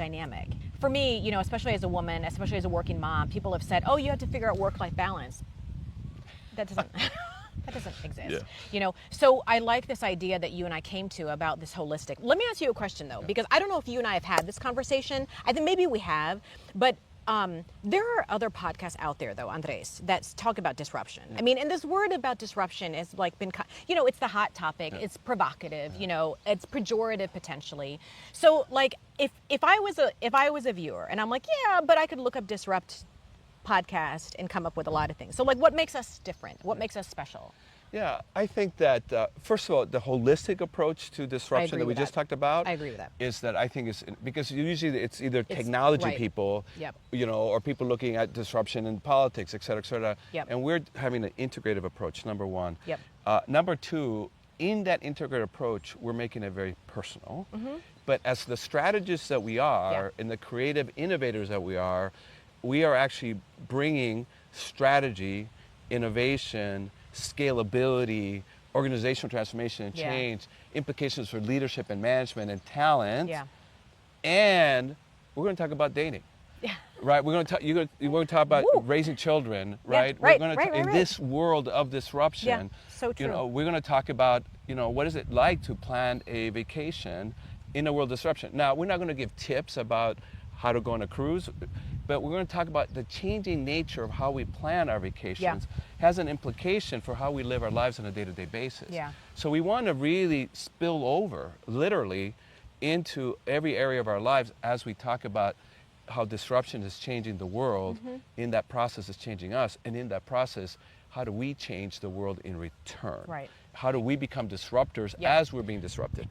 dynamic. For me, you know, especially as a woman, especially as a working mom, people have said, "Oh, you have to figure out work-life balance." That doesn't that doesn't exist. Yeah. You know. So I like this idea that you and I came to about this holistic. Let me ask you a question though, because I don't know if you and I have had this conversation. I think maybe we have, but there are other podcasts out there, though, Andres, that talk about disruption. I mean, and this word about disruption has like been, you know, it's the hot topic. It's provocative. You know, it's pejorative potentially. So, like, if I was a viewer, and I'm like, yeah, but I could look up disrupt podcast and come up with a lot of things. So, like, what makes us different? What makes us special? Yeah, I think that, first of all, the holistic approach to disruption that we just talked about I agree with that. is that I think is, because usually it's either technology right. people, Yep. you know, or people looking at disruption in politics, et cetera, et cetera. Yep. And we're having an integrative approach, number one. Yep. Number two, in that integrated approach, we're making it very personal. But as the strategists that we are, and the creative innovators that we are actually bringing strategy, innovation, scalability, organizational transformation and change, implications for leadership and management and talent. Yeah. And we're going to talk about dating. Yeah. Right? We're going to talk, we're going to talk about raising children, right? right, We're going to right, in right. this world of disruption. Yeah, so true. You know, we're going to talk about, you know, what is it like to plan a vacation in a world of disruption. Now, we're not going to give tips about how to go on a cruise, but we're going to talk about the changing nature of how we plan our vacations has an implication for how we live our lives on a day-to-day basis. Yeah. So we want to really spill over, literally, into every area of our lives as we talk about how disruption is changing the world. In that process, it's changing us. And in that process, how do we change the world in return? Right. How do we become disruptors as we're being disrupted?